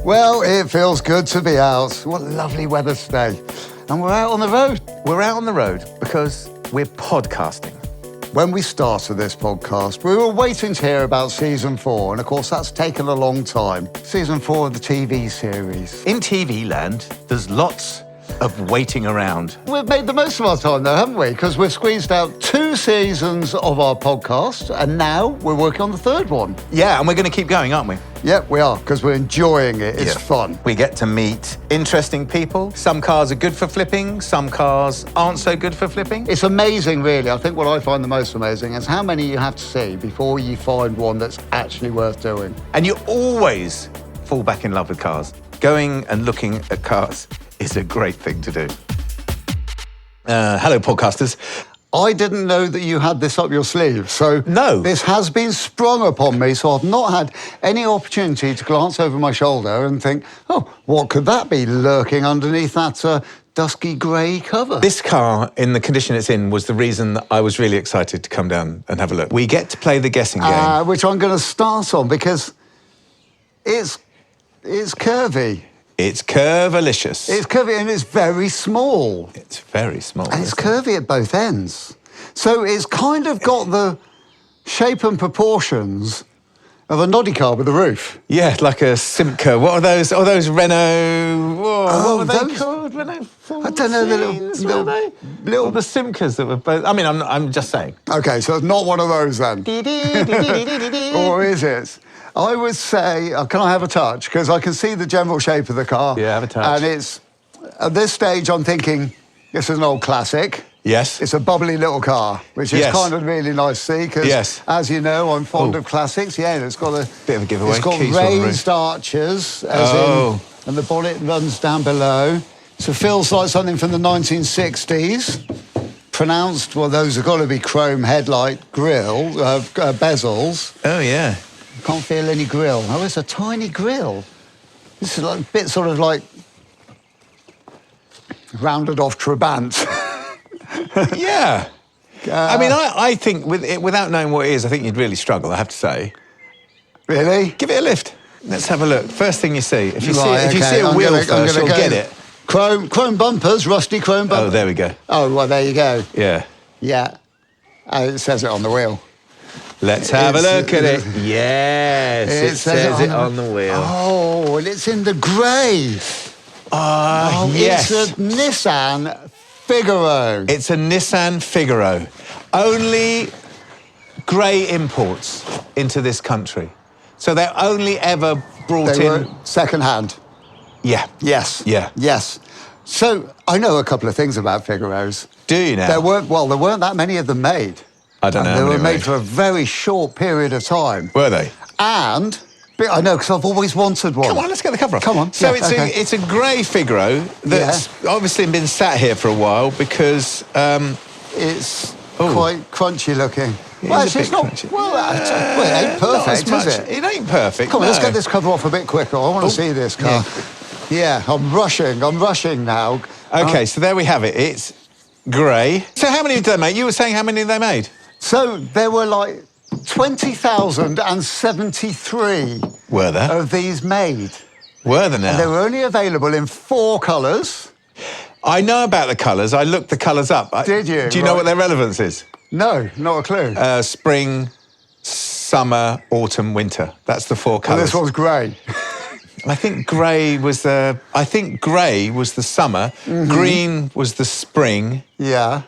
Well, it feels good to be out. What lovely weather today. And we're out on the road. We're out on the road because we're podcasting. When we started this podcast, we were waiting to hear about season 4. And of course, that's taken a long time. Season 4 of the TV series. In TV land, there's lots of waiting around. We've made the most of our time though, haven't we? Because we've squeezed out 2 seasons of our podcast and now we're working on the 3rd one. Yeah, and we're going to keep going, aren't we? Yep, we are, because we're enjoying it. It's fun. We get to meet interesting people. Some cars are good for flipping, some cars aren't so good for flipping. It's amazing, really. I think what I find the most amazing is how many you have to see before you find one that's actually worth doing. And you always fall back in love with cars. Going and looking at cars is a great thing to do. Hello, podcasters. I didn't know that you had this up your sleeve, so No. This has been sprung upon me, so I've not had any opportunity to glance over my shoulder and think, oh, what could that be lurking underneath that dusky grey cover? This car, in the condition it's in, was the reason that I was really excited to come down and have a look. We get to play the guessing game. Which I'm going to start on because it's curvy. It's curvalicious. It's curvy and it's very small. It's very small. And it's curvy at both ends. So it's kind of got the shape and proportions of a noddy car with a roof. Yeah, like a Simca. What are those? Oh, those Renault. Whoa, what were they those- called? Renault. I don't know, the little- little the Simcas that were both. I mean, I'm just saying. Okay, so it's not one of those then. Or is it? I would say, can I have a touch? Because I can see the general shape of the car. Yeah, have a touch. And it's, at this stage, I'm thinking, this is an old classic. Yes. It's a bubbly little car, which is Yes. kind of really nice to see, because, Yes. as you know, I'm fond of classics. Yeah, it's got a... Bit of a giveaway. It's got Keys on the roof. raised arches, and the bonnet runs down below. So it feels like something from the 1960s. Pronounced, well, those have got to be chrome headlight grille, bezels. Oh yeah. Can't feel any grille. Oh, it's a tiny grille. This is like a bit sort of like rounded off Trabant. Yeah. I mean, I think without knowing what it is, I think you'd really struggle. I have to say. Really? Give it a lift. Let's have a look. First thing you see, if you Right, see okay, a I'm wheel gonna first, you'll go. get it. Chrome bumpers, rusty chrome bumpers. Oh, there we go. Oh, well, there you go. Yeah. Yeah. It says it on the wheel. Let's have a look at it. Yes, it says it on on the wheel. Oh, and it's in the grey. Yes. It's a Nissan Figaro. It's a Nissan Figaro. Only grey imports into this country. So they're only ever brought They in... were second-hand. Yeah. Yes. Yeah. Yes. So I know a couple of things about Figaros. Do you now? There weren't that many of them made. I don't know And how they were many made for a very short period of time. Were they? And, but I know, because I've always wanted one. Come on, let's get the cover off. Come on. So Yeah, it's a grey Figaro that's obviously been sat here for a while because... It's Oh. quite crunchy looking. It Well, is a actually, bit it's not. crunchy. Well, it ain't Not as perfect, much. is it? It ain't perfect, Come on, let's no. get this cover off a bit quicker. I want to see this car. Yeah, I'm rushing now. OK, so there we have it. It's grey. So how many did they make? You were saying how many they made? So there were like 20,073 Were there? of these made. Were there now? They were only available in 4 colours. I know about the colours. I looked the colours up. Did you? Do you know Right. what their relevance is? No, not a clue. Spring, summer, autumn, winter. That's the 4 Well, colours. this one's grey. I think grey was the summer. Mm-hmm. Green was the spring. Yeah.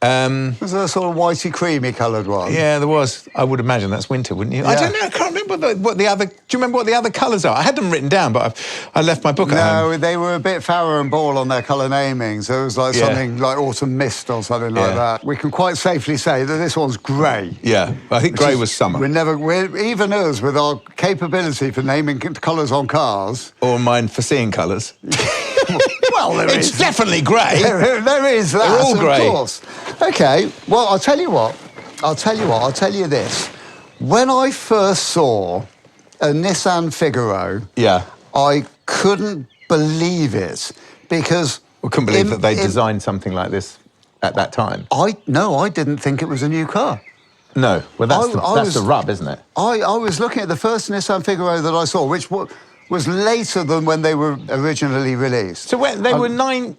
Was a sort of whitey creamy coloured one. Yeah, there was. I would imagine that's winter, wouldn't you? I Yeah. don't know. I can't remember what the other. Do you remember what the other colours are? I had them written down, but I left my book at home. No, they were a bit Farrow and Ball on their colour naming, so it was like Yeah. something like Autumn Mist or something like Yeah. that. We can quite safely say that this one's grey. Yeah, I think grey was summer. We're even us with our capability for naming colours on cars. Or mine for seeing colours. Well, It's definitely grey. There is that. They're all grey. Of course. Okay. Well, I'll tell you what. I'll tell you this. When I first saw a Nissan Figaro, Yeah. I couldn't believe it because We couldn't believe that they designed something like this at that time. I didn't think it was a new car. No. Well, that's I the rub, isn't it? I was looking at the first Nissan Figaro that I saw, which was later than when they were originally released. So when they were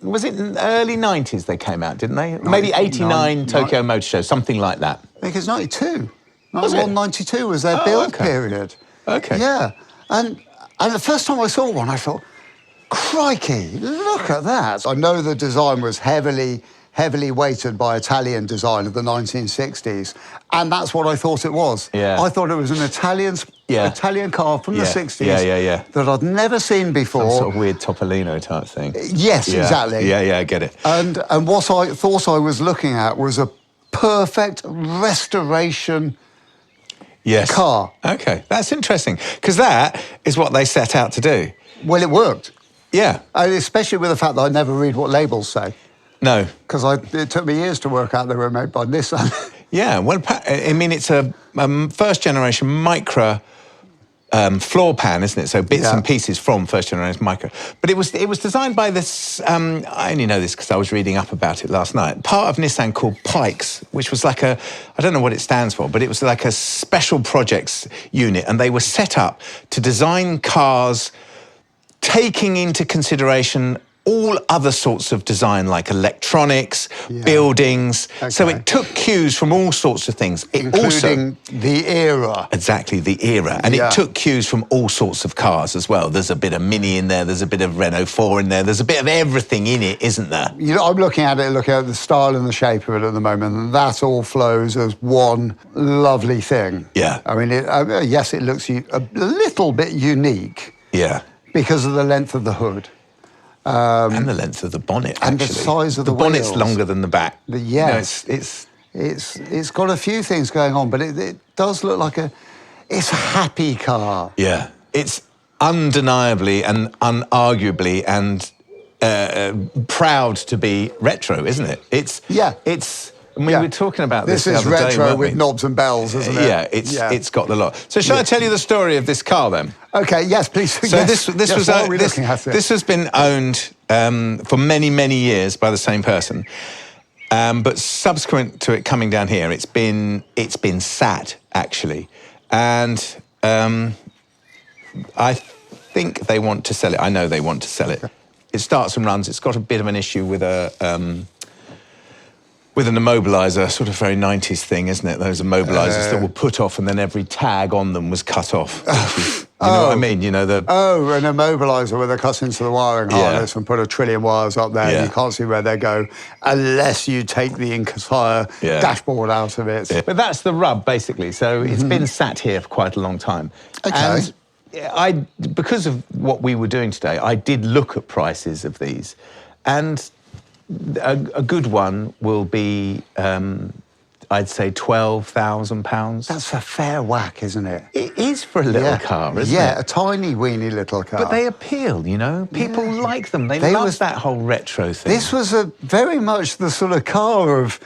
was it early 90s they came out, didn't they? Maybe 89 Tokyo Motor Show, something like that. I think it's 92. Was 91, it? 92 was their build period. Okay. Yeah. And the first time I saw one, I thought, crikey, look at that. I know the design was heavily weighted by Italian design of the 1960s, and that's what I thought it was. Yeah. I thought it was an Italian car from the 60s that I'd never seen before. Some sort of weird Topolino type thing. Yes, exactly. Yeah, I get it. And what I thought I was looking at was a perfect restoration car. Okay, that's interesting, because that is what they set out to do. Well, it worked. Yeah. Especially with the fact that I never read what labels say. No. Because it took me years to work out they were made by Nissan. Yeah, well, I mean, it's a first-generation Micra floor pan, isn't it? So bits and pieces from first-generation Micra. But it was designed by this, I only know this because I was reading up about it last night, part of Nissan called Pikes, which was like I don't know what it stands for, but it was like a special projects unit, and they were set up to design cars taking into consideration all other sorts of design, like electronics, buildings. Okay. So it took cues from all sorts of things. Including the era. Exactly, the era. And it took cues from all sorts of cars as well. There's a bit of Mini in there, there's a bit of Renault 4 in there, there's a bit of everything in it, isn't there? You know, I'm looking at the style and the shape of it at the moment, and that all flows as one lovely thing. Yeah. I mean, yes, it looks a little bit unique. Yeah. Because of the length of the hood. And the length of the bonnet, actually. And the size of the bonnet's wheels. longer than the back. Yes. It's got a few things going on, but it does look like it's a happy car. Yeah. It's undeniably and unarguably and proud to be retro, isn't it? I mean, we were talking about this the other day, retro weren't we? with knobs and bells, isn't it? Yeah, it's got the lot. So shall I tell you the story of this car then? Okay, yes, please. So this has been owned for many, many years by the same person. But subsequent to it coming down here, it's been sat, actually. And I think they want to sell it. I know they want to sell it. It starts and runs. It's got a bit of an issue with with an immobiliser, sort of very 90s thing, isn't it? Those immobilisers that were put off and then every tag on them was cut off. You know what I mean? You know, an immobiliser where they cut into the wiring harness and put 1 trillion wires up there and you can't see where they go unless you take the entire dashboard out of it. Yeah. But that's the rub, basically. So it's been sat here for quite a long time. Okay. And because of what we were doing today, I did look at prices of these, and a good one will be, I'd say, £12,000. That's a fair whack, isn't it? It is for a little car, isn't it? Yeah, a tiny, weeny little car. But they appeal, you know? People like them. They love that whole retro thing. This was very much the sort of car of,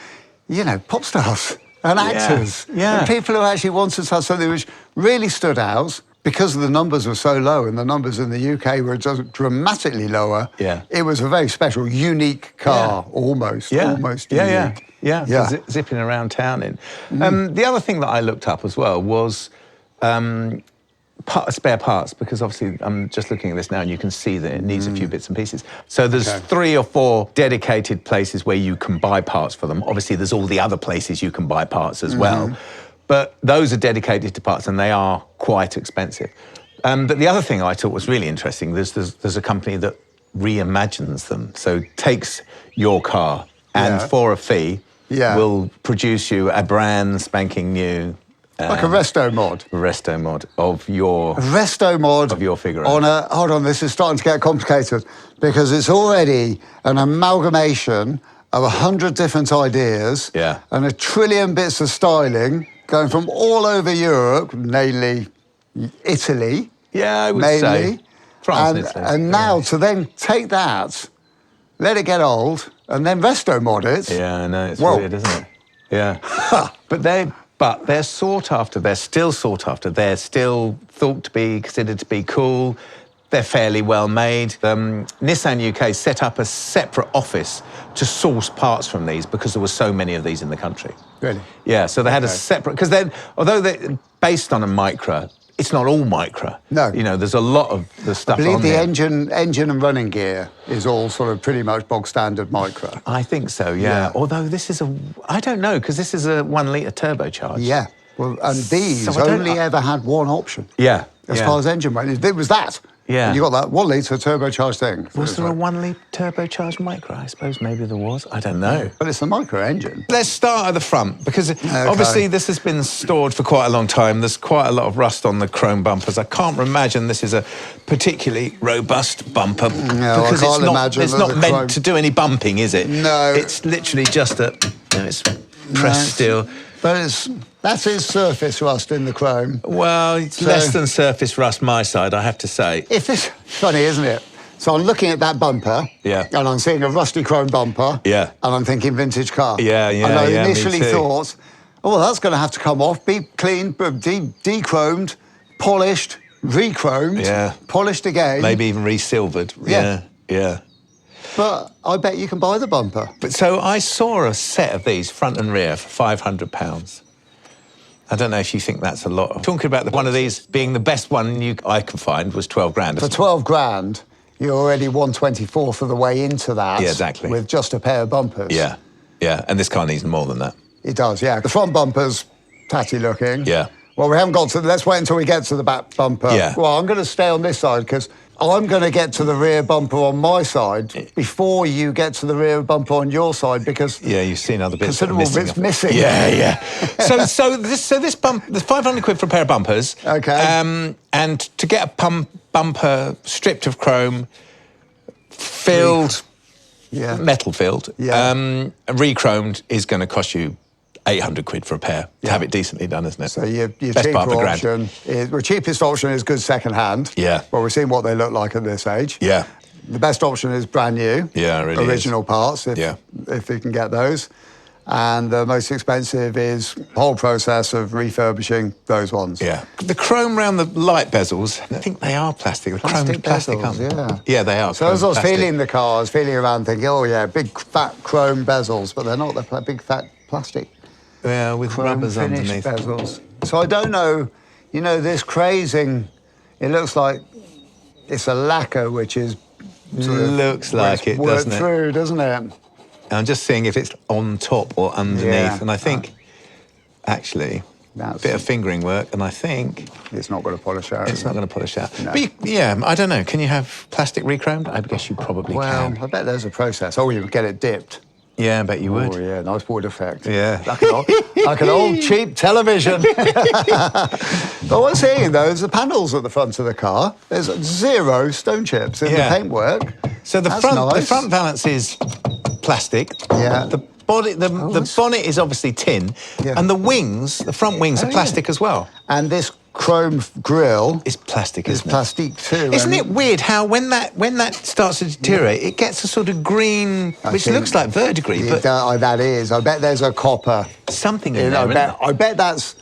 pop stars and actors. Yeah. And people who actually wanted to have something which really stood out. Because the numbers were so low and the numbers in the UK were just dramatically lower, it was a very special, unique car, almost unique. Yeah. Zipping around town in. The other thing that I looked up as well was spare parts, because obviously I'm just looking at this now and you can see that it needs a few bits and pieces. So there's 3 or 4 dedicated places where you can buy parts for them. Obviously there's all the other places you can buy parts as well. But those are dedicated to parts and they are quite expensive. But the other thing I thought was really interesting, there's a company that reimagines them. So takes your car and for a fee will produce you a brand spanking new... like a resto mod. Resto mod of your... A resto mod of your Figaro. Hold on, this is starting to get complicated because it's already an amalgamation of 100 different ideas and 1 trillion bits of styling going from all over Europe, namely Italy. Yeah, I would say. France, Italy. And now to then take that, let it get old, and then resto mod it. Yeah, I know, it's weird, isn't it? Yeah. But they're sought after, they're still sought after, they're still thought to be, considered to be cool. They're fairly well made. Nissan UK set up a separate office to source parts from these because there were so many of these in the country. Really? Yeah, so they had a separate... Because although they're based on a Micra, it's not all micro. No. You know, there's a lot of the stuff I believe on the there. engine and running gear is all sort of pretty much bog standard micro. I think so, yeah. Although this is I don't know, because this is a 1 litre turbocharged. Yeah. Well, and these So I don't- only ever had one option. Yeah. As far as engine went, it was that. Yeah. And you got that 1 litre turbocharged thing. Was there a 1 litre turbocharged micro? I suppose maybe there was. I don't know. But it's a micro engine. Let's start at the front, because obviously this has been stored for quite a long time. There's quite a lot of rust on the chrome bumpers. I can't imagine this is a particularly robust bumper, because it's not meant to do any bumping, is it? No. It's literally just it's pressed steel. But that is surface rust in the chrome. Well, it's less than surface rust my side, I have to say. If this funny, isn't it? So I'm looking at that bumper, Yeah. and I'm seeing a rusty chrome bumper, Yeah. and I'm thinking vintage car. Yeah, And I me initially too. thought, oh, well, that's going to have to come off, be cleaned, de-chromed, polished, re-chromed, polished again. Maybe even re-silvered. Yeah. But I bet you can buy the bumper. But so I saw a set of these, front and rear, for £500. I don't know if you think that's a lot. Talking about one of these being the best one I could find was 12 grand. For 12 grand, you're already 1/24th of the way into that. Yeah, exactly. With just a pair of bumpers. Yeah. And this car needs more than that. It does, yeah. The front bumper's tatty looking. Yeah. Well, we haven't got to... Let's wait until we get to the back bumper. Yeah. Well, I'm going to stay on this side because I'm going to get to the rear bumper on my side before you get to the rear bumper on your side because... Yeah, you've seen other bits. Considerable bits missing. Yeah. so this bump, there's 500 quid for a pair of bumpers. Okay. And to get a bumper stripped of chrome, filled, metal filled, re-chromed is going to cost you 800 quid for a pair to have it decently done, isn't it? So your Best part of cheaper a grand. option is... Well, cheapest option is good second hand. Yeah. Well, we've seen what they look like at this age. Yeah. The best option is brand new. Yeah, it really Original is. parts, if you can get those. And the most expensive is the whole process of refurbishing those ones. Yeah. The chrome around the light bezels, I think they are plastic. The chrome's plastic, bezels, aren't they? yeah. Yeah, they are. So as I was plastic. feeling the car, I was feeling around thinking, oh yeah, big fat chrome bezels, but they're not, they're big fat plastic. Yeah, with Chrome rubbers finished underneath. bezels. So I don't know, you know, this crazing, it looks like it's a lacquer which is... Looks like it, doesn't it? Through, doesn't it? I'm just seeing if it's on top or underneath. Yeah. And I think, actually, a bit of fingering work, and I think... It's not going to polish out. It's not going to polish out. No. But I don't know. Can you have plastic re-chromed? I guess you probably Well, can. I bet there's a process. Oh, you would get it dipped. Yeah, I bet you would. Oh, yeah, nice wood effect. Yeah. Like an old cheap television. But what's seeing, though, is the panels at the front of the car. There's 0 stone chips in the paintwork. So the front valance is plastic. Yeah. The bonnet is obviously tin. Yeah. And the front wings are plastic as well. And this chrome grille is plastic, is isn't it? plastic too. Isn't it weird how when that starts to deteriorate, it gets a sort of green, which looks like verdigris, but that is. I bet there's a copper. Something in there. I bet that's...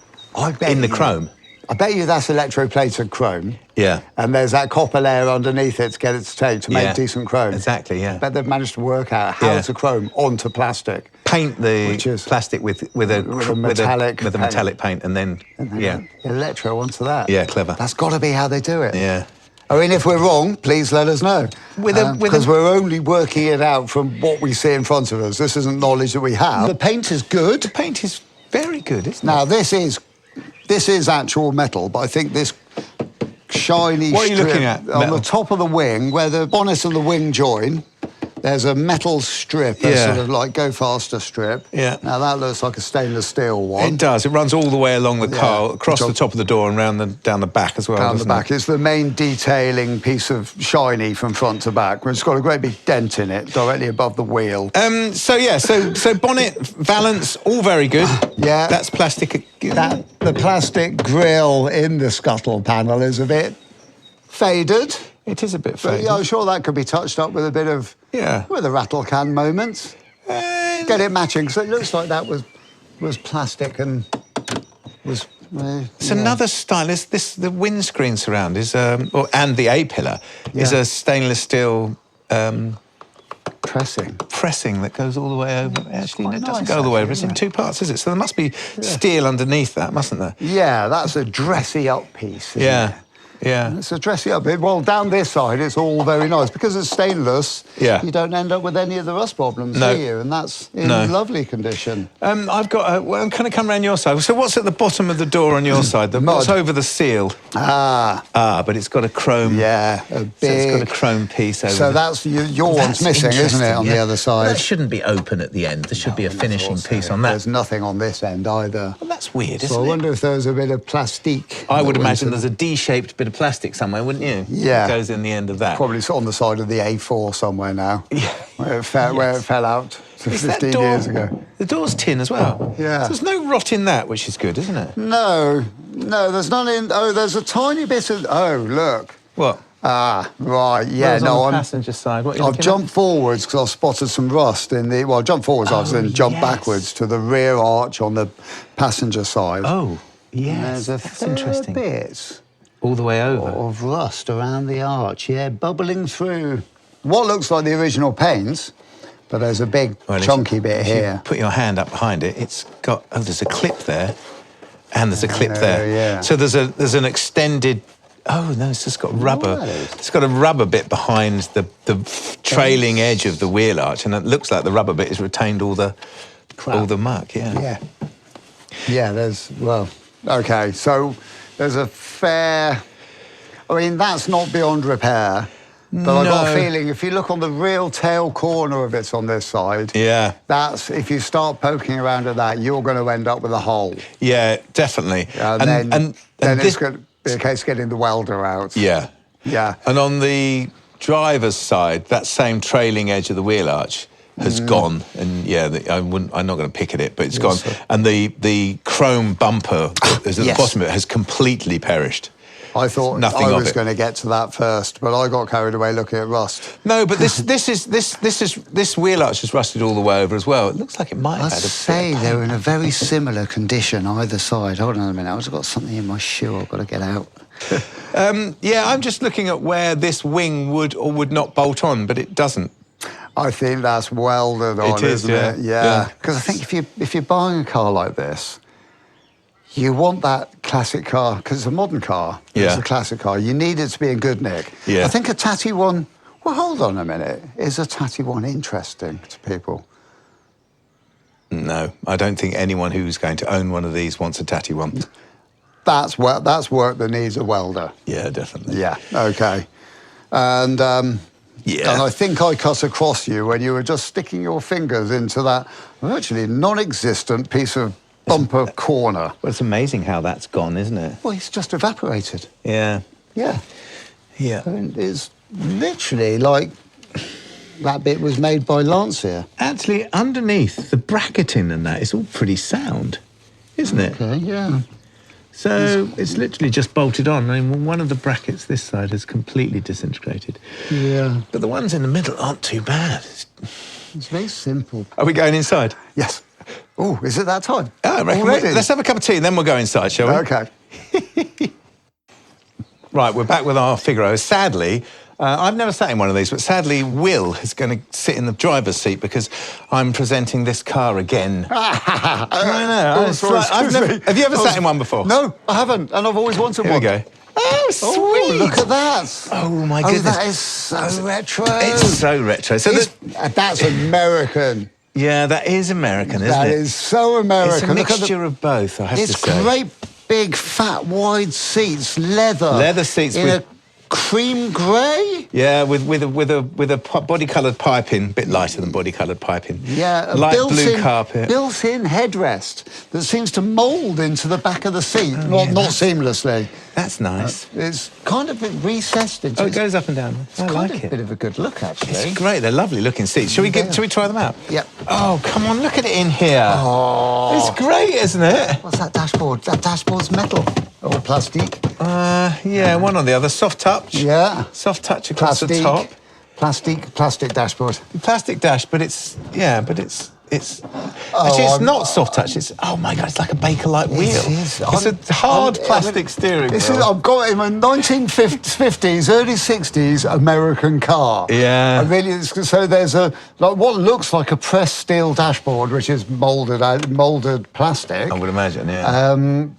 in the chrome. I bet you that's electroplated chrome. Yeah. And there's that copper layer underneath it to get it to take to make decent chrome. Exactly, yeah. I bet they've managed to work out how to chrome onto plastic. Paint the plastic with a metallic paint and then electro onto that. Yeah, clever. That's got to be how they do it. Yeah. I mean, if we're wrong, please let us know. Because we're only working it out from what we see in front of us. This isn't knowledge that we have. The paint is good. The paint is very good, isn't it? Now, this is actual metal, but I think this shiny What are you strip looking at? on the top of the wing, where the bonnet and the wing join, there's a metal strip, a sort of like go faster strip. Yeah. Now that looks like a stainless steel one. It does. It runs all the way along the car, across the top of the door and down the back as well. Down the back. It's the main detailing piece of shiny from front to back. It's got a great big dent in it, directly above the wheel. So bonnet, valance, all very good. Yeah. That's plastic. The plastic grille in the scuttle panel is a bit faded. It is a bit But faded. yeah, I'm sure that could be touched up with a bit of... with a rattle can moment. Get it matching, because it looks like that was plastic and was... It's another style. The windscreen surround is, and the A-pillar is a stainless steel... Coated pressing that goes all the way over. Actually, no, quite it doesn't nice, go all the way over. It's actually, in isn't two parts, is it? So there must be steel underneath that, mustn't there? Yeah, that's a dressy up piece, isn't it? Yeah. It's a dressy up bit. Well, down this side, it's all very nice. Because it's stainless, you don't end up with any of the rust problems, do you? And that's in lovely condition. I've got I'm kind of come around your side. So what's at the bottom of the door on your side? What's over the seal? But it's got a chrome... Yeah, a big... So it's got a chrome piece over So that's your one's missing, isn't it, on the other side? That shouldn't be open at the end. There should be a finishing piece on that. There's nothing on this end either. Well, that's weird, isn't it? So I wonder if there's a bit of plastique. I would imagine there's a D-shaped bit of plastic somewhere, wouldn't you? Yeah. It goes in the end of that. Probably on the side of the A4 somewhere now. Yeah. Where it fell out 15 years ago. The door's tin as well. Yeah. So there's no rot in that, which is good, isn't it? No, there's none in... Oh, there's a tiny bit of... Oh, look. What? Right, yeah, no, on the passenger side. What are you I've jumped forwards because I've spotted some rust in the... Well, I jumped forwards, I was then jumped backwards to the rear arch on the passenger side. Oh, yes, And there's a that's interesting. bit All the way over. of rust around the arch, bubbling through. What looks like the original paint, but there's a big chunky bit here. Put your hand up behind it. It's got... Oh, there's a clip there, and there's a clip there. Yeah. So there's an extended... Oh, no, it's just got rubber. It's got a rubber bit behind the trailing edge of the wheel arch, and it looks like the rubber bit has retained all the muck, Yeah, there's... Well, OK, so there's a fair... I mean, that's not beyond repair, but I've got a feeling if you look on the real tail corner of it on this side, that's... If you start poking around at that, you're going to end up with a hole. Yeah, definitely. And then it's going to be a case of getting the welder out. Yeah. And on the driver's side, that same trailing edge of the wheel arch has gone, and I'm not going to pick at it, but it's gone. And the chrome bumper that's at the bottom of it has completely perished. I thought Nothing I of was it. going to get to that first, but I got carried away looking at rust. No, but this wheel arch is rusted all the way over as well. It looks like it might have had a say they're in a very similar condition either side. Hold on a minute, I've got something in my shoe I've got to get out. I'm just looking at where this wing would or would not bolt on, but it doesn't. I think that's welded on, isn't it? Yeah. Because I think if you're buying a car like this, you want that classic car, because it's a modern car. It's a classic car. You need it to be in good nick. Yeah. I think a tatty one... Well, hold on a minute. Is a tatty one interesting to people? No, I don't think anyone who's going to own one of these wants a tatty one. That's work that needs a welder. Yeah, definitely. Yeah, OK. And I think I cut across you when you were just sticking your fingers into that virtually non-existent piece of bumper corner. Well, it's amazing how that's gone, isn't it? Well, it's just evaporated. Yeah. Yeah. Yeah. And it's literally like that bit was made by Lancia. Actually, underneath, the bracketing and that is all pretty sound, isn't it? Okay, yeah. So it's literally just bolted on. I mean, one of the brackets this side has completely disintegrated. Yeah. But the ones in the middle aren't too bad. It's very simple. Are we going inside? Yes. Oh, is it that time? Oh, I reckon let's have a cup of tea and then we'll go inside, shall we? OK. Right, we're back with our Figaro. Sadly, I've never sat in one of these, but sadly, Will is going to sit in the driver's seat because I'm presenting this car again. I know. Have you ever sat in one before? No, I haven't, and I've always wanted one. Here we go. Oh, sweet! Oh, look at that! Oh my goodness! That is so retro. It's so retro. So that's American. Yeah, that is American, isn't it? That is so American. It's a mixture of both, I have to say. It's great, big, fat, wide seats, leather seats in a cream grey. Yeah, with a body-coloured piping, a bit lighter than body-coloured piping. Yeah, light blue carpet, built-in headrest that seems to mould into the back of the seat, not seamlessly. That's nice. It's kind of recessed into. Oh, it goes up and down. It's kind of a bit of a good look, actually. It's great. They're lovely looking seats. Shall we try them out? Yep. Oh, come on, look at it in here. Oh, it's great, isn't it? What's that dashboard? That dashboard's metal or plastic? Yeah, one or the other. Soft touch. Yeah. Soft touch across the top. Plastic dashboard. Plastic dash, but it's Actually, it's not soft touch. It's, oh my God, it's like a Bakelite wheel. It is. It's a hard plastic steering wheel. I've got him a 1950s, early 60s American car. Yeah. So there's what looks like a pressed steel dashboard, which is molded plastic. I would imagine, yeah. In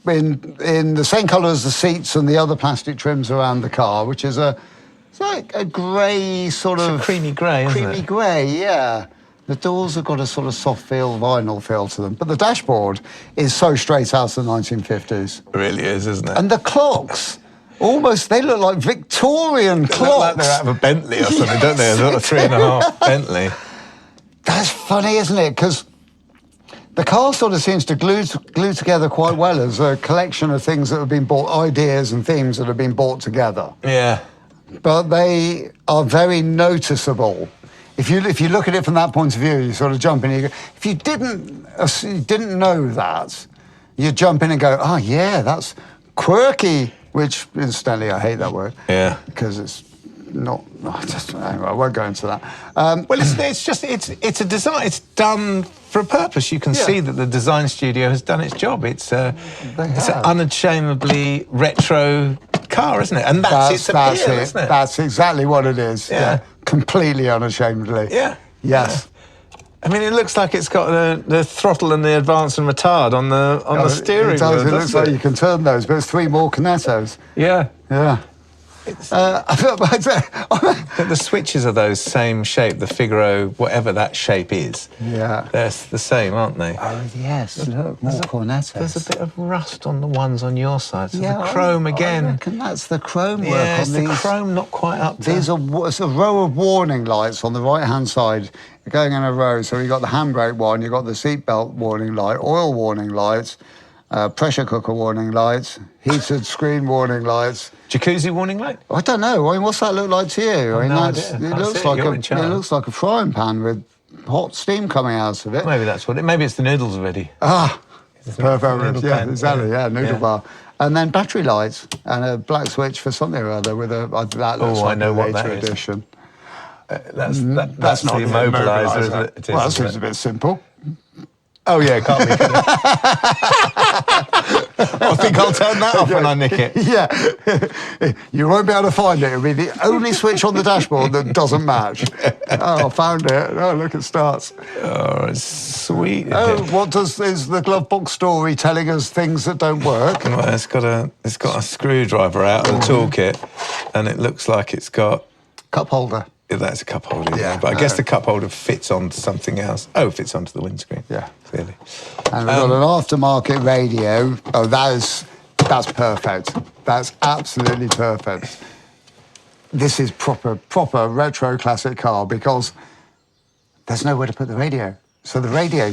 the same colour as the seats and the other plastic trims around the car, which is it's like a grey sort of... creamy grey, isn't it? Creamy grey, yeah. The doors have got a sort of soft vinyl feel to them. But the dashboard is so straight out of the 1950s. It really is, isn't it? And the clocks, they look like Victorian clocks. Look like they're out of a Bentley or something, don't they? A sort of 3.5 Bentley. That's funny, isn't it? Because the car sort of seems to glue together quite well as a collection of things that have been bought, ideas and themes that have been brought together. Yeah. But they are very noticeable. If you look at it from that point of view, you sort of jump in and you go, if you didn't know that, you jump in and go, oh yeah, that's quirky, which incidentally I hate that word. Yeah. Because it's not, anyway, I won't go into that. Well, it's a design, it's done for a purpose. You can see that the design studio has done its job. It's an unashamedly retro car, isn't it? And that's its appeal, isn't it? That's exactly what it is. Yeah. Completely unashamedly. Yeah. Yes. Yeah. I mean, it looks like it's got the throttle and the advance and retard on the steering wheel. It looks like you can turn those, but it's 3 more Cornettos. Yeah. Yeah. The switches are those same shape, the Figaro, whatever that shape is. Yeah. They're the same, aren't they? Oh, yes. Look, more Cornettos. There's a bit of rust on the ones on your side. So the chrome again. I reckon that's the chrome work yeah, on the these. chrome not quite up to... It's a row of warning lights on the right-hand side, going in a row. So you've got the handbrake one, you've got the seatbelt warning light, oil warning lights, pressure cooker warning lights, heated screen warning lights. Jacuzzi warning light? I don't know. I mean, what's that look like to you? I mean, no it looks like a frying pan with hot steam coming out of it. Maybe that's what it. Maybe it's the noodles already. Ah, perfect. Yeah, pan. exactly. Yeah, noodle bar, and then battery lights and a black switch for something or other with that looks like I know a what that later is. edition. That's not the immobiliser, isn't it? Well, that seems a bit simple. Oh yeah, can't be. I think I'll turn that off when I nick it. Yeah, you won't be able to find it. It'll be the only switch on the dashboard that doesn't match. Oh, I found it. Oh, look, it starts. Oh, it's sweet. Oh, is the glove box story telling us things that don't work? Well, it's got a screwdriver out of the toolkit, and it looks like it's got cup holder. Yeah, that's a cup holder, Yeah, but I guess the cup holder fits onto something else. Oh, it fits onto the windscreen. Yeah. Clearly. And we've got an aftermarket radio. Oh, that's perfect. That's absolutely perfect. This is proper retro classic car because there's nowhere to put the radio. So the radio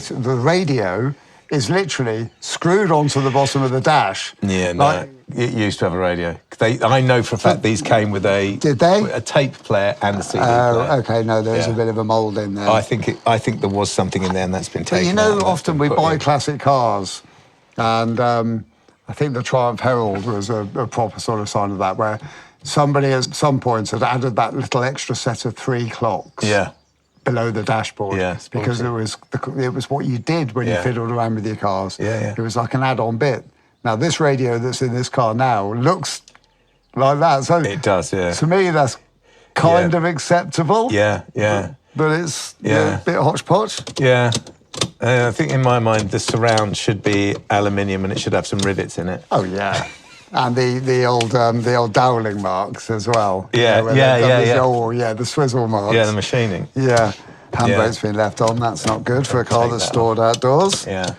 is literally screwed onto the bottom of the dash. Yeah, no. It used to have a radio. I know for a fact these came with a... Did they? A tape player and a CD player. Oh, OK, no, there's a bit of a mould in there. I think there was something in there and that's been taken out. But often we buy classic cars and I think the Triumph Herald was a proper sort of sign of that, where somebody at some point had added that little extra set of 3 clocks. Yeah. Below the dashboard, because it was what you did when you fiddled around with your cars. Yeah. It was like an add-on bit. Now this radio that's in this car now looks like that. So it does, yeah. To me, that's kind of acceptable. Yeah. But it's a bit hodgepodge. Yeah. I think in my mind the surround should be aluminium and it should have some rivets in it. Oh yeah. And the old doweling marks as well. Yeah, the swizzle marks. Yeah, the machining. Yeah, handbrake's been left on. That's not good for a car that's stored outdoors. Yeah.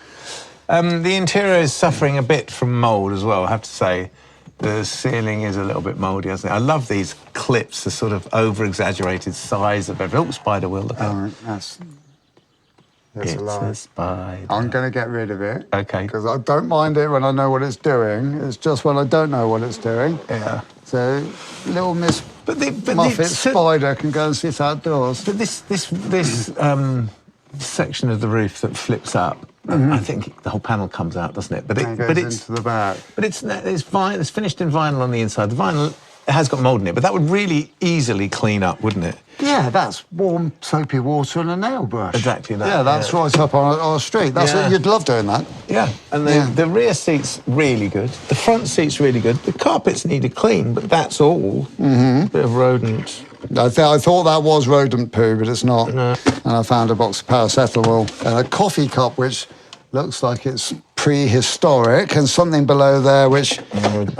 The interior is suffering a bit from mould as well, I have to say. The ceiling is a little bit mouldy, hasn't it? I love these clips, the sort of over-exaggerated size of everything. Oh, spider wheel, look at that's it's a lie. A spider. I'm going to get rid of it. OK. Because I don't mind it when I know what it's doing. It's just when I don't know what it's doing. Yeah. So little Miss Muffet Spider can go and sit outdoors. But this section of the roof that flips up, I think the whole panel comes out, doesn't it? But it goes into the back. But it's finished in vinyl on the inside. The vinyl It has got mould in it, but that would really easily clean up, wouldn't it? Yeah, that's warm, soapy water and a nail brush. Exactly that. Yeah, that's right up on our street. That's what you'd love doing that. Yeah, and the rear seat's really good. The front seat's really good. The carpets needed clean, but that's all. Mm-hmm. Bit of rodent. I thought that was rodent poo, but it's not. No. And I found a box of paracetamol and a coffee cup, which looks like it's prehistoric, and something below there, which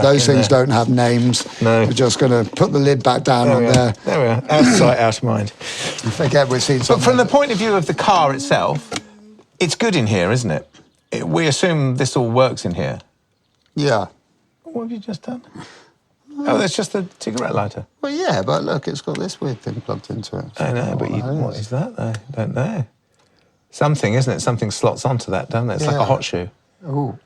those things don't have names. No. We're just going to put the lid back down on there. There we are. Out of sight, out of mind. I forget we've seen something. But from the point of view of the car itself, it's good in here, isn't it? We assume this all works in here. Yeah. What have you just done? Oh, that's just a cigarette lighter. Well, yeah, but look, it's got this weird thing plugged into it. I know, but what is that, though? I don't know. Something, isn't it? Something slots onto that, doesn't it? It's like a hot shoe. Ooh.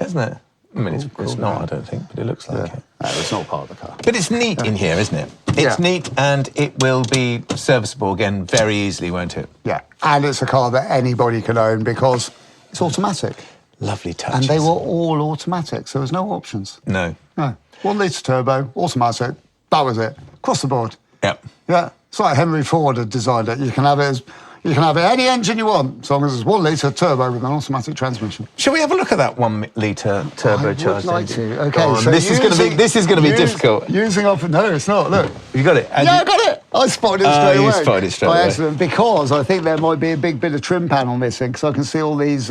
Isn't it? I mean, it's not, I don't think, but it looks like it. No, it's not part of the car. But it's neat in here, isn't it? It's neat, and it will be serviceable again very easily, won't it? Yeah, and it's a car that anybody can own because it's automatic. Lovely touches. And they were all automatic, so there's no options. No. No. 1 litre turbo, automatic. That was it. Across the board. Yep. Yeah. It's like Henry Ford had designed it. You can have any engine you want, as long as it's 1 litre turbo with an automatic transmission. Shall we have a look at that 1 litre turbocharged I would like engine? to. Okay, on, so this is going to be difficult. Using up, no, it's not. Look, You got it? yeah, I got it. I spotted it straight away. You spotted it straight by away. accident, because I think there might be a big bit of trim panel missing, because I can see all these.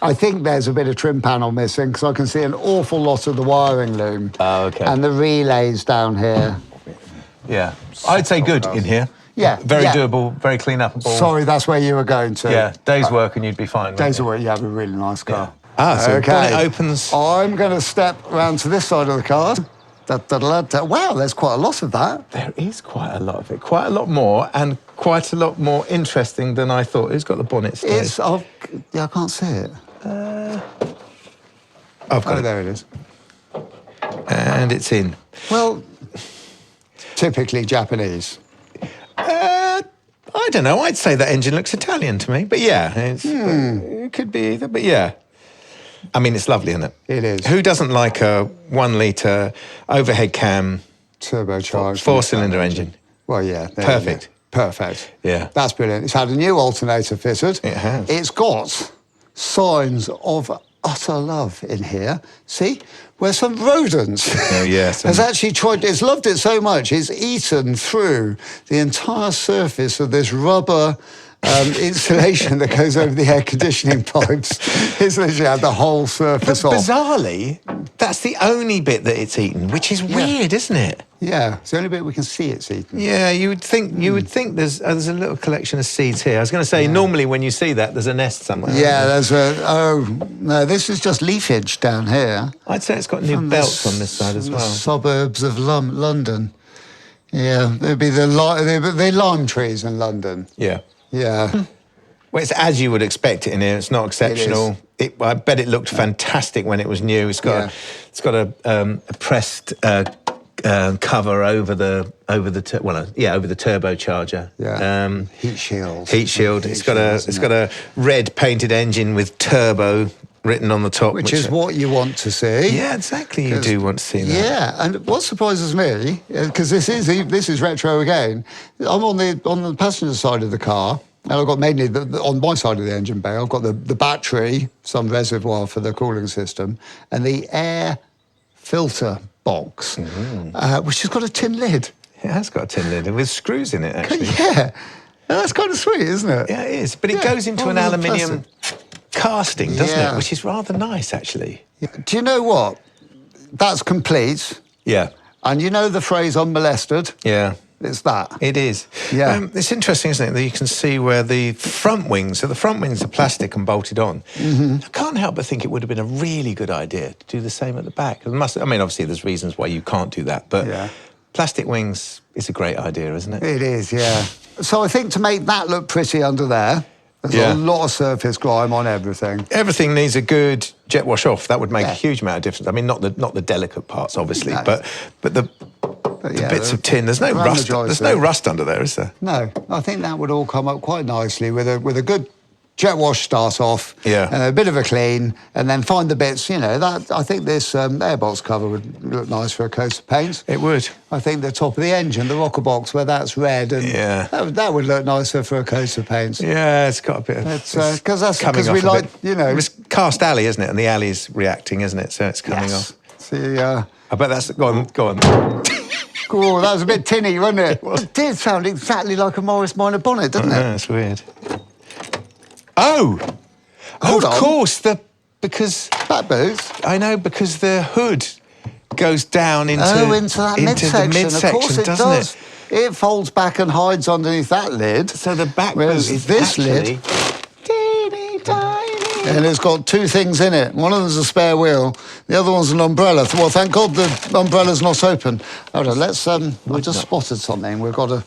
I think there's a bit of trim panel missing, because I can see an awful lot of the wiring loom. Oh, okay. And the relays down here. Yeah. I'd say good in here. Yeah. Very doable, very clean up. Sorry, that's where you were going to. Yeah, day's work and you'd be fine. Days of work, you have a really nice car. Ah, so the bonnet opens. I'm going to step round to this side of the car. Wow, there's quite a lot of that. There is quite a lot of it. Quite a lot more, and quite a lot more interesting than I thought. Who's got the bonnet stayed? I can't see it. I've got it. There it is. And it's in. Well, typically Japanese. I don't know. I'd say that engine looks Italian to me. But yeah, it could be either. But yeah. I mean, it's lovely, isn't it? It is. Who doesn't like a 1 litre overhead cam Turbocharged. 4-cylinder engine? Well, yeah. Perfect. Perfect. Yeah. That's brilliant. It's had a new alternator fitted. It has. It's got signs of utter love in here. See? Where some rodents has actually it's loved it so much, it's eaten through the entire surface of this rubber insulation that goes over the air conditioning pipes. It's literally had the whole surface off. Bizarrely, that's the only bit that it's eaten, which is weird, isn't it? Yeah, it's the only bit we can see it's eaten. Yeah, you would think there's a little collection of seeds here. I was going to say, normally when you see that, there's a nest somewhere. Yeah, no, this is just leafage down here. I'd say it's got new belts on this side as well. The suburbs of London. Yeah, there'd be the lime trees in London. Yeah. Yeah. Well, it's as you would expect it in here. It's not exceptional. I bet it looked fantastic when it was new. It's got a pressed cover over the turbocharger. Yeah. Heat shield. Heat shield. It's got a red painted engine with turbo written on the top, which is what you want to see. Yeah, exactly. You do want to see that. Yeah, and what surprises me, because this is retro again. I'm on the passenger side of the car, and I've got mainly on my side of the engine bay. I've got the battery, some reservoir for the cooling system, and the air filter box, which has got a tin lid. It has got a tin lid with screws in it, actually. Yeah, and that's kind of sweet, isn't it? Yeah, it is. But it goes into an aluminium casting, doesn't it? Which is rather nice, actually. Yeah. Do you know what? That's complete. Yeah. And you know the phrase unmolested? Yeah. It's that. It is. Yeah. It's interesting, isn't it, that you can see where the front wings are plastic and bolted on. Mm-hmm. I can't help but think it would have been a really good idea to do the same at the back. Obviously, there's reasons why you can't do that, but plastic wings is a great idea, isn't it? It is, yeah. So I think to make that look pretty under there, there's a lot of surface grime on everything. Everything needs a good jet wash off. That would make a huge amount of difference. I mean, not the delicate parts, obviously, but the bits of tin. There's no rust. There's no rust under there, is there? No. I think that would all come up quite nicely with a good jet wash start off, a bit of a clean, and then find the bits. You know, that I think this airbox cover would look nice for a coat of paint. It would. I think the top of the engine, the rocker box where that's red, and that would look nicer for a coat of paint. Yeah, it's got a bit of. Because we like, you know, it's cast alley, isn't it? And the alley's reacting, isn't it? So it's coming off. See, I bet that's go on. Oh, that was a bit tinny, wasn't it? It did sound exactly like a Morris Minor bonnet, didn't it? That's weird. Of course, because back boots. I know, because the hood goes down into that midsection. Of course it doesn't does. It folds back and hides underneath that lid. So the back boot is this actually lid. Teeny tiny. And it's got two things in it. One of them's a spare wheel. The other one's an umbrella. Well, thank God the umbrella's not open. Hold on, let's. I just spotted something. We've got to.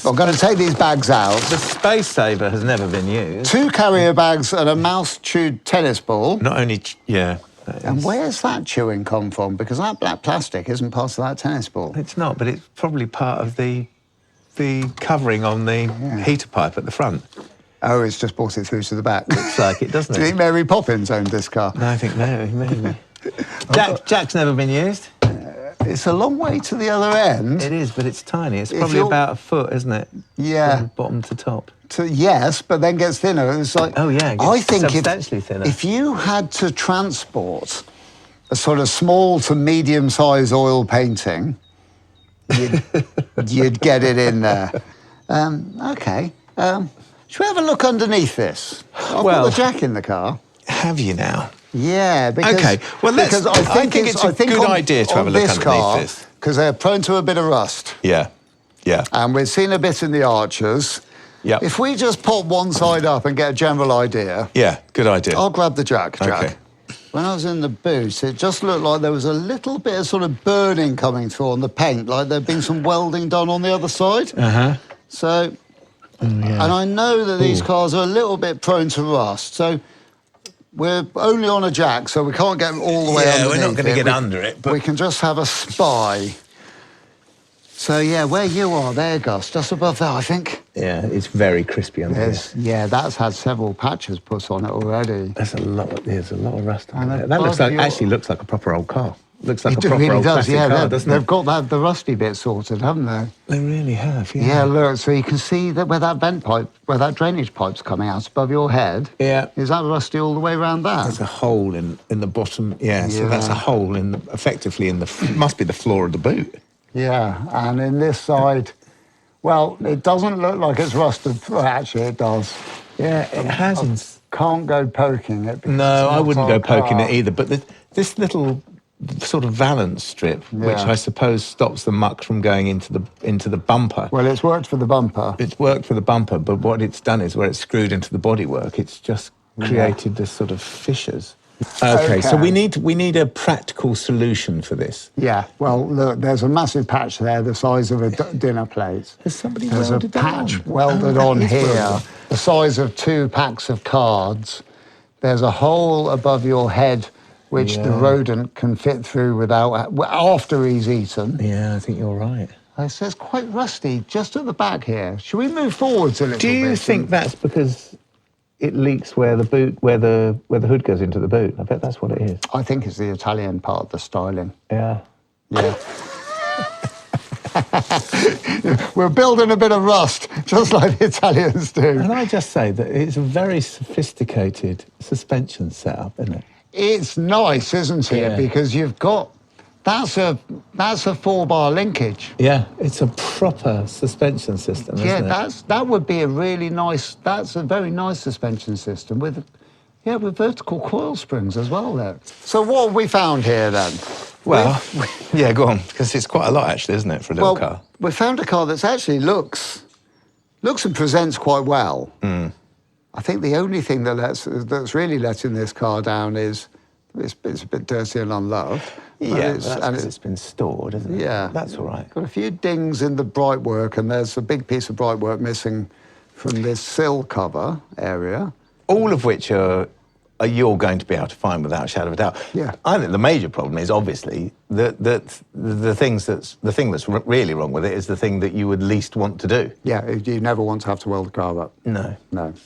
I'm going to take these bags out. The space saver has never been used. 2 carrier bags and a mouse-chewed tennis ball. Not only, And where's that chewing come from? Because that black plastic isn't part of that tennis ball. It's not, but it's probably part of the covering on the heater pipe at the front. Oh, it's just brought it through to the back. Looks like it, doesn't it? Do you think Mary Poppins owned this car? No, I think maybe. Jack's never been used. It's a long way to the other end. It is, but it's tiny. It's probably about a foot, isn't it? Yeah. From bottom to top. Yes, but then gets thinner. It's like, I think substantially thinner. If you had to transport a sort of small to medium-sized oil painting, you'd get it in there. OK. Should we have a look underneath this? I've got the jack in the car. Have you now? Yeah, because... OK, well, I think it's a good idea to have a look underneath this. Because they're prone to a bit of rust. Yeah. And we've seen a bit in the archers. Yeah. If we just pop one side up and get a general idea... Yeah, good idea. I'll grab the jack. Okay. When I was in the boot, it just looked like there was a little bit of sort of burning coming through on the paint, like there'd been some welding done on the other side. So... And I know that these cars are a little bit prone to rust, so... We're only on a jack, so we can't get all the way underneath. Yeah, we're not going to get under it, but... We can just have a spy. So, yeah, where you are there, Gus, just above there, I think. Yeah, it's very crispy under there. Yeah, that's had several patches put on it already. There's a lot of rust on there. That actually looks like a proper old car. Looks like a proper old classic car, doesn't it? They've got the rusty bit sorted, haven't they? They really have, yeah. Yeah, look, so you can see that where that vent pipe, where that drainage pipe's coming out above your head. Yeah. Is that rusty all the way around that? There's a hole in the bottom, so that's a hole effectively in the, must be the floor of the boot. Yeah, and in this side, well, it doesn't look like it's rusted. Well, actually, it does. Yeah, it hasn't. Can't go poking it. No, I wouldn't go poking it either, but this little sort of valance strip, which I suppose stops the muck from going into the bumper. Well, it's worked for the bumper. It's worked for the bumper, but what it's done is where it's screwed into the bodywork, it's just created this sort of fissures. Okay, so we need a practical solution for this. Yeah, well, look, there's a massive patch there the size of a dinner plate. There's a patch welded on here, the size of 2 packs of cards. There's a hole above your head which the rodent can fit through after he's eaten. Yeah, I think you're right. So it's quite rusty just at the back here. Should we move forwards a little bit? Do you think that's because it leaks where the hood goes into the boot? I bet that's what it is. I think it's the Italian part of the styling. Yeah. We're building a bit of rust, just like the Italians do. Can I just say that it's a very sophisticated suspension setup, isn't it? It's nice, isn't it? Yeah. Because you've got... That's a 4-bar linkage. Yeah, it's a proper suspension system, isn't it? That would be a really nice... That's a very nice suspension system with vertical coil springs as well there. So what have we found here, then? Well, go on, because it's quite a lot, actually, isn't it, for a little car? We found a car that's actually looks and presents quite well. I think the only thing that's really letting this car down is it's a bit dirty and unloved. Yeah, it's been stored, isn't it? Yeah. That's all right. Got a few dings in the brightwork, and there's a big piece of brightwork missing from this sill cover area. All of which are you're going to be able to find without a shadow of a doubt. Yeah. I think the major problem is obviously that the thing that's really wrong with it is the thing that you would least want to do. Yeah, you never want to have to weld the car up. No.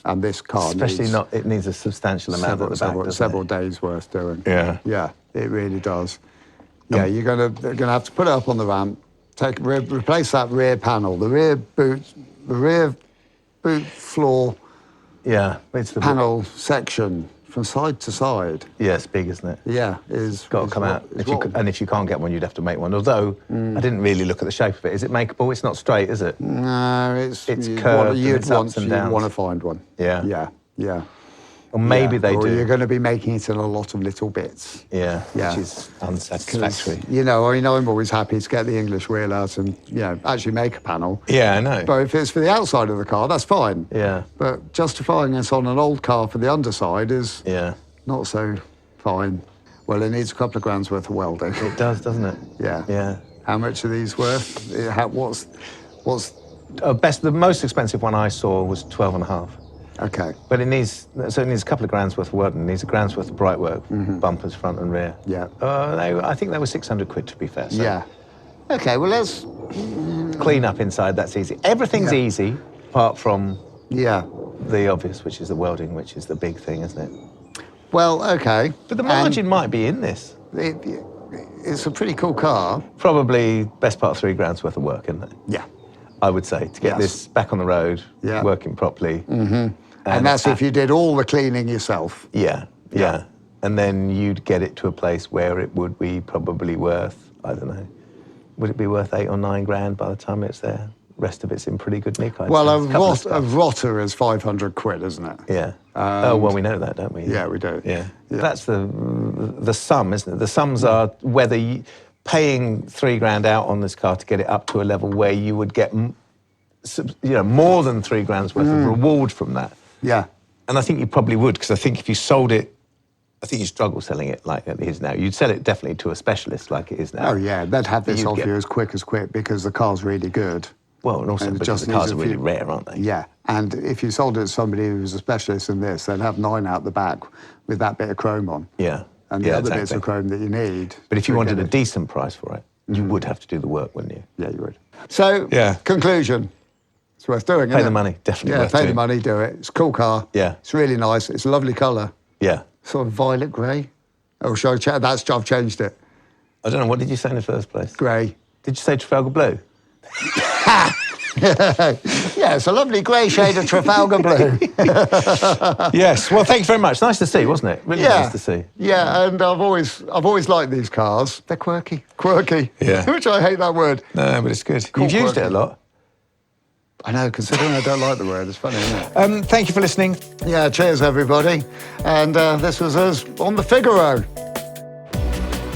And this car it needs a substantial amount at the back, several days worth doing. Yeah. Yeah, it really does. Yeah, you're gonna have to put it up on the ramp, replace that rear panel, the rear boot floor. Yeah, it's the panel section from side to side. Yeah, it's big, isn't it? Yeah, it's got to come out. If you can't get one, you'd have to make one. Although I didn't really look at the shape of it. Is it makeable? It's not straight, is it? No, it's curved. You'd want to find one. Yeah. Yeah. Or maybe they do. Or you're going to be making it in a lot of little bits. Yeah. Which is unsatisfactory. I'm always happy to get the English wheel out and, actually make a panel. Yeah, I know. But if it's for the outside of the car, that's fine. Yeah. But justifying us on an old car for the underside is not so fine. Well, it needs a couple of grand's worth of welding. It does, doesn't it? Yeah. Yeah. How much are these worth? What's the most expensive one I saw was 12.5. Okay. But it needs a couple of grand's worth of work. It needs a grand's worth of bright work, bumpers front and rear. Yeah. I think they were 600 quid, to be fair. So. Yeah. Okay, well, let's... Clean up inside, that's easy. Everything's easy, apart from the obvious, which is the welding, which is the big thing, isn't it? Well, okay. But the margin might be in this. It's a pretty cool car. Probably best part of 3 grand's worth of work, isn't it? Yeah. I would say, to get this back on the road, working properly. Mm-hmm. And that's if you did all the cleaning yourself. Yeah. And then you'd get it to a place where it would be probably worth, I don't know, would it be worth 8 or 9 grand by the time it's there? The rest of it's in pretty good nick, I'd say. A rotter is 500 quid, isn't it? Yeah. We know that, don't we? Yeah, we do. Yeah. That's the sum, isn't it? The sums are whether paying 3 grand out on this car to get it up to a level where you would get, more than 3 grand's worth of reward from that. Yeah. And I think you probably would, because I think if you sold it, I think you struggle selling it like it is now. You'd sell it definitely to a specialist like it is now. Oh, yeah. They'd have this off you as quick because the car's really good. Well, and also because the cars are really rare, aren't they? Yeah. And if you sold it to somebody who was a specialist in this, they'd have 9 out the back with that bit of chrome on. Yeah. And the other bits of chrome that you need. But if you wanted a decent price for it, you would have to do the work, wouldn't you? Yeah, you would. So, conclusion. It's worth doing, Pay the money, definitely worth doing. Yeah, pay the money, do it. It's a cool car. Yeah. It's really nice. It's a lovely colour. Yeah. Sort of violet grey. Oh, shall I check? I've changed it. I don't know, what did you say in the first place? Grey. Did you say Trafalgar Blue? Yeah, it's a lovely grey shade of Trafalgar Blue. Yes, well, thank you very much. Nice to see, wasn't it? Really nice to see. Yeah, and I've always liked these cars. They're quirky. Yeah. Which I hate that word. No, but it's good. Cool, You've used it a lot. I know, considering I don't like the word. It's funny, isn't it? Thank you for listening. Yeah, cheers, everybody. And this was us on the Figaro.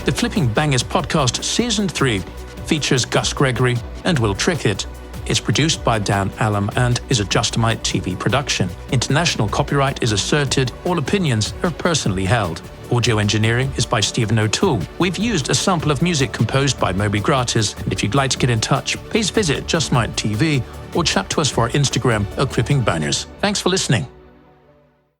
The Flipping Bangers podcast, Season 3, features Gus Gregory and Will Trickett. It's produced by Dan Allam and is a Justamite TV production. International copyright is asserted. All opinions are personally held. Audio engineering is by Stephen O'Toole. We've used a sample of music composed by Moby Gratis. And if you'd like to get in touch, please visit Justamite TV or chat to us for our Instagram at Flipping Bangers. Thanks for listening.